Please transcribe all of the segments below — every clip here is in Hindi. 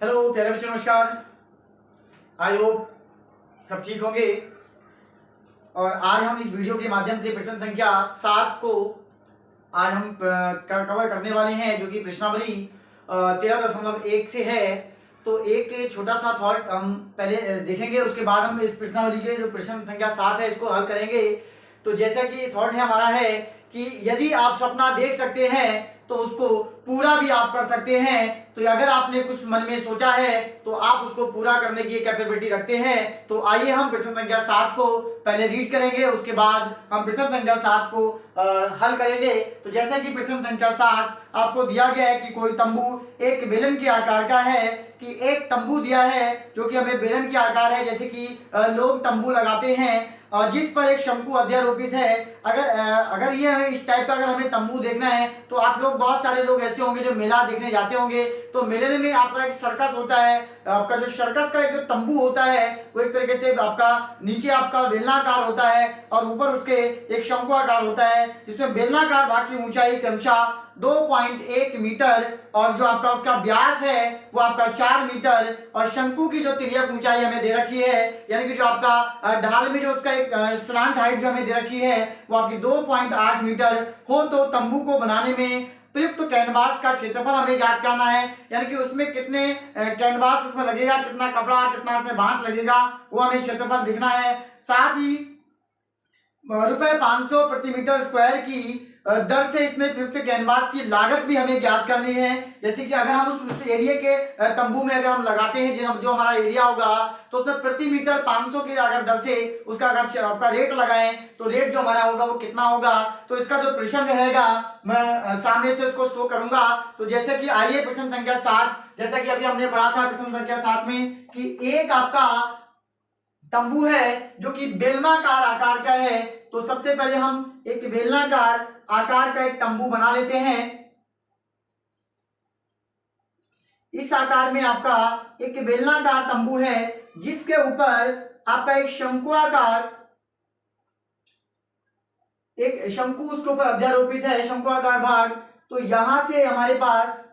हेलो प्यारे बच्चों, नमस्कार। आई होप सब ठीक होंगे। और आज हम इस वीडियो के माध्यम से प्रश्न संख्या 7 को आज हम कवर करने वाले हैं, जो कि प्रश्नावली 13.1 से है। तो एक छोटा सा थॉट हम पहले देखेंगे, उसके बाद हम इस प्रश्नावली के जो प्रश्न संख्या 7 है इसको हल करेंगे। तो जैसा कि थॉट है हमारा है कि यदि आप सपना देख सकते हैं तो उसको पूरा भी आप कर सकते हैं। तो अगर आपने कुछ मन में सोचा है तो आप उसको पूरा करने की कैपेबिलिटी रखते हैं। तो आइए हम प्रश्न संख्या 7 को पहले रीड करेंगे, उसके बाद हम प्रश्न संख्या 7 को हल करेंगे। तो जैसा कि प्रश्न संख्या 7 आपको दिया गया है कि कोई तंबू एक बेलन के आकार का है, कि एक तंबू दिया है जो कि हमें बेलन के आकार है, जैसे कि लोग तंबू लगाते हैं, और जिस पर एक शंकु अध्यारोपित है। अगर ये है इस टाइप का, अगर हमें तंबू देखना है तो आप लोग, बहुत सारे लोग ऐसे होंगे जो मेला देखने जाते होंगे। तो मेले में आपका एक सर्कस होता है, आपका जो सर्कस का एक जो तंबू होता है वो एक तरीके से आपका नीचे आपका बेलनाकार होता है और ऊपर उसके एक शंकु आकार होता है, जिसमें बेलनाकार भाग की ऊंचाई क्रमशः 2.1 मीटर और जो आपका उसका व्यास है वो आपका 4 मीटर, और शंकु की जो तिर्यक ऊंचाई हमें दे रखी है, यानी कि जो आपका ढाल में जो उसका एक स्लांट हाइट जो हमें दे रखी है वो आपकी 2.8 मीटर हो। तो तंबू को बनाने में प्रयुक्त कैनवास का क्षेत्रफल हमें ज्ञात करना है, यानी कि उसमें कितने कैनवास उसमें लगेगा, कितना कपड़ा, कितना उसमें बांस लगेगा, वो हमें क्षेत्रफल दिखना है। साथ ही ₹500 प्रति मीटर स्क्वायर की दर से इसमें प्रयुक्त कैनवास की लागत भी हमें ज्ञात करनी है। जैसे कि अगर हम उस एरिया के तंबू में अगर हम लगाते हैं, जो हमारा एरिया होगा, तो उसमें प्रति मीटर 500 की अगर दर से उसका अगर आपका रेट लगाएं तो रेट जो हमारा होगा वो कितना होगा। तो इसका जो प्रश्न रहेगा मैं सामने से उसको शो करूंगा। तो जैसे कि आइए प्रश्न संख्या 7, जैसा कि अभी हमने पढ़ा था प्रश्न संख्या 7 में कि एक आपका तंबू है जो कि बेलनाकार आकार का है। तो सबसे पहले हम एक बेलनाकार आकार का एक तंबू बना लेते हैं। इस आकार में आपका एक बेलनाकार तंबू है जिसके ऊपर आपका एक शंकुआकार, एक शंकु उसके ऊपर अध्यारोपित है, शंकुआकार भाग। तो यहां से हमारे पास,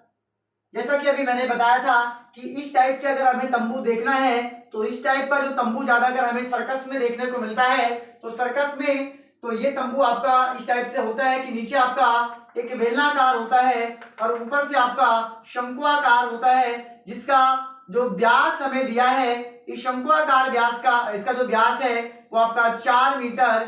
जैसा कि अभी मैंने बताया था कि इस टाइप से अगर हमें तंबू देखना है तो इस टाइप का जो तंबू ज्यादातर हमें सर्कस में देखने को मिलता है। तो सर्कस में तो ये तंबू आपका इस टाइप से होता है कि नीचे आपका एक बेलनाकार होता है और ऊपर से आपका शंकुआकार होता है, जिसका जो व्यास हमें दिया है, इस शंकुआकार व्यास का, इसका जो व्यास है वो आपका 4 मीटर,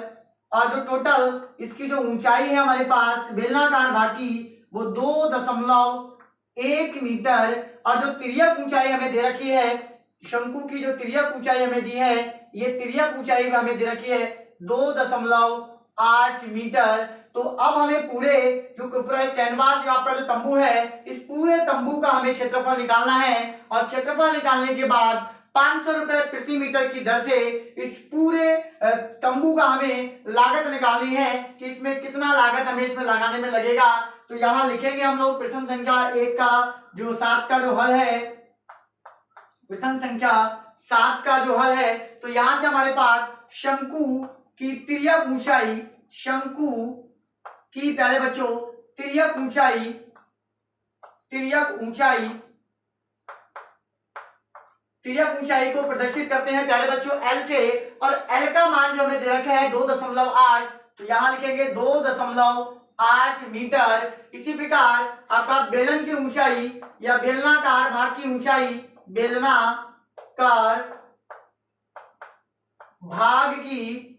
और जो टोटल इसकी जो ऊंचाई है हमारे पास बेलनाकार भाग की वो 2.1 मीटर, और जो तिर्यक ऊंचाई हमें दे रखी है, शंकु की जो तिर्यक ऊंचाई हमें दी है, ये तिर्यक ऊंचाई हमें दे रखी है 2.8 मीटर। तो अब हमें पूरे जो पूरा कैनवास जो आपका जो तंबू है, इस पूरे तंबू का हमें क्षेत्रफल निकालना है, और क्षेत्रफल निकालने के बाद 500 रुपए प्रति मीटर की दर से इस पूरे तंबू का हमें लागत निकालनी है कि इसमें कितना लागत हमें इसमें लगाने में लगेगा। तो यहां लिखेंगे हम लोग प्रश्न संख्या 1 का जो 7 का जो हल है, प्रश्न संख्या 7 का जो हल है। तो यहां से हमारे पास शंकु की तिर्यक ऊंचाई, शंकु की, प्यारे बच्चों, तिर्यक ऊंचाई, तिर्यक ऊंचाई, तिर्यक ऊंचाई को प्रदर्शित करते हैं प्यारे बच्चों L से, और L का मान जो हमें दे रखा है 2.8, तो यहां लिखेंगे 2.8 मीटर। इसी प्रकार आपका बेलन की ऊंचाई या बेलनाकार भाग की ऊंचाई, बेलनाकार भाग की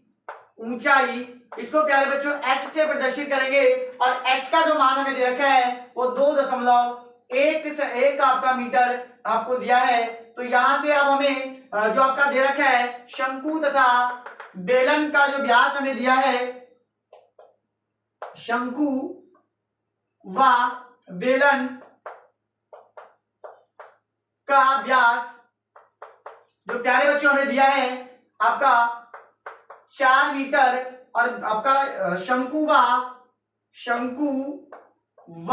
ऊंचाई, इसको प्यारे बच्चों H से प्रदर्शित करेंगे, और H का जो मान हमें दे रखा है वो 2.1 आपका मीटर आपको दिया है। तो यहां से अब हमें जो आपका दे रखा है शंकु तथा बेलन का जो व्यास हमें दिया है, शंकु व बेलन का व्यास जो प्यारे बच्चों हमें दिया है आपका 4 मीटर, और आपका शंकु व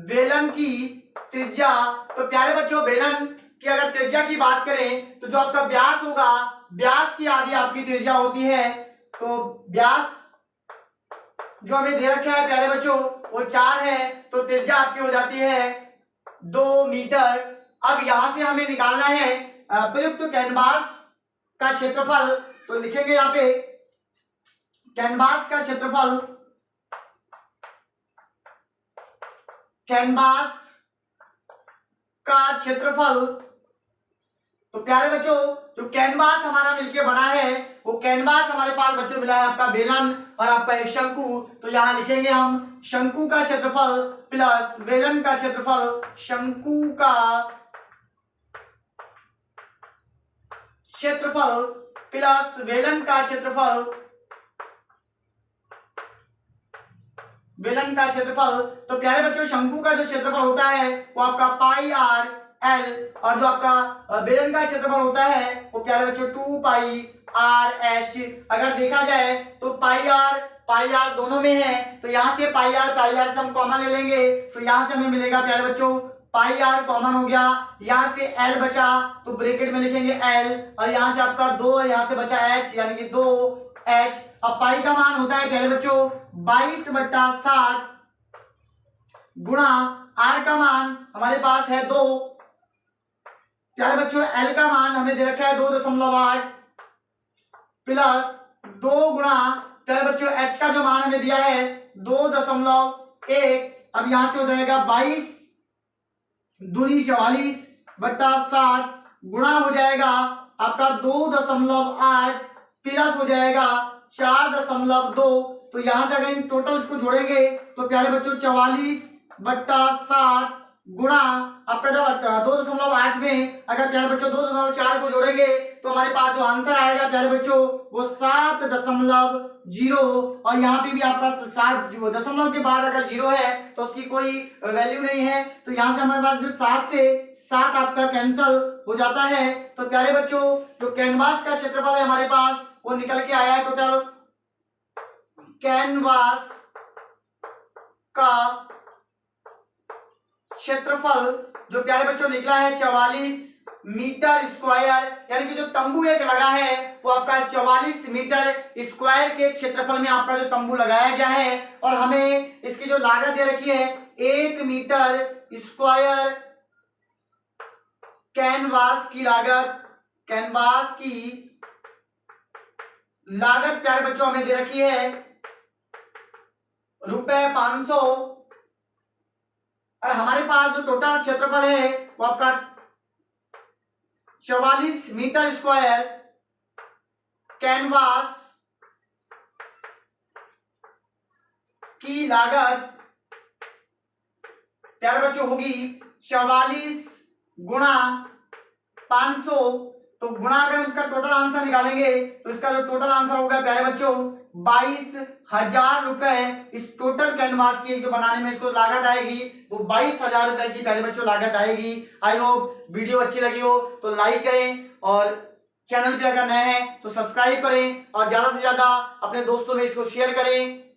बेलन की त्रिज्या। तो प्यारे बच्चों बेलन की अगर त्रिज्या की बात करें तो जो आपका व्यास होगा, व्यास की आधी आपकी त्रिज्या होती है। तो व्यास जो हमें दे रखा है प्यारे बच्चों वो 4 है, तो त्रिज्या आपकी हो जाती है 2 मीटर। अब यहां से हमें निकालना है प्रयुक्त कैनवास का क्षेत्रफल। तो लिखेंगे यहाँ पे कैनवास का क्षेत्रफल, कैनवास का क्षेत्रफल। तो प्यारे बच्चों, जो कैनवास हमारा मिलके बना है वो कैनवास हमारे पास बच्चों मिला है आपका बेलन और आपका एक शंकु। तो यहां लिखेंगे हम शंकु का क्षेत्रफल प्लस बेलन का क्षेत्रफल, शंकु का क्षेत्रफल प्लस बेलन का क्षेत्रफल, बेलन का क्षेत्रफल। तो प्यारे बच्चों, शंकु का जो क्षेत्रफल होता है वो आपका पाई आर एल, और जो आपका बेलन का क्षेत्रफल होता है वो प्यारे बच्चों 2 पाई आर एच। अगर देखा जाए तो पाई आर दोनों में है, तो यहाँ से पाई आर से हम कॉमन ले लेंगे। तो यहाँ से हमें मिलेगा प्यारे बच्चों पाई आर कॉमन हो गया, यहाँ से एल बचा तो ब्रैकेट में लिखेंगे एल, और यहाँ से आपका 2 और यहाँ से बचा एच यानी कि 2 एच। अब पाई का मान होता है प्यारे बच्चों 22/7 गुणा आर का मान हमारे पास है 2। प्यारे बच्चों, एल का मान हमें दे रखा है 2.8 प्लस 2 गुणा प्यारे बच्चों एच का जो मान हमें दिया है 2.1। अब यहां से हो जाएगा 22 दूनी 44/7 गुणा हो जाएगा आपका 2.8 प्लस हो जाएगा 4.2। तो यहां से अगर इन टोटल इसको जोड़ेंगे तो प्यारे बच्चों 44/7 गुणा आपका जब 2.8 में अगर प्यारे बच्चों 2.4 को जोड़ेंगे तो हमारे पास जो आंसर आएगा प्यारे बच्चों वो 7.0, और यहाँ पे भी आपका 7 दशमलव के बाद अगर 0 है तो उसकी कोई वैल्यू नहीं है। तो यहाँ से हमारे पास जो 7 से 7 आपका कैंसल हो जाता है। तो प्यारे बच्चों, जो कैनवास का क्षेत्रफल है हमारे पास वो निकल के आया है टोटल कैनवास का क्षेत्रफल जो प्यारे बच्चों निकला है 44 मीटर स्क्वायर, यानी कि जो तंबू एक लगा है वो आपका 44 मीटर स्क्वायर के क्षेत्रफल में आपका जो तंबू लगाया गया है। और हमें इसकी जो लागत दे रखी है 1 मीटर स्क्वायर कैनवास की लागत, कैनवास की लागत प्यारे बच्चों हमें दे रखी है ₹500, और हमारे पास जो टोटल क्षेत्रफल है वो आपका 44 मीटर स्क्वायर कैनवास की लागत प्यारे बच्चों होगी 44 गुणा 500। तो गुणा अगर उसका टोटल आंसर निकालेंगे तो इसका जो टोटल आंसर होगा प्यारे बच्चों 22,000 रुपए। इस टोटल कैनवास की जो बनाने में इसको लागत आएगी वो 22,000 रुपए की प्यारे बच्चों लागत आएगी। आई होप वीडियो अच्छी लगी हो तो लाइक करें, और चैनल पे अगर नए हैं तो सब्सक्राइब करें, और ज्यादा से ज्यादा अपने दोस्तों में इसको शेयर करें।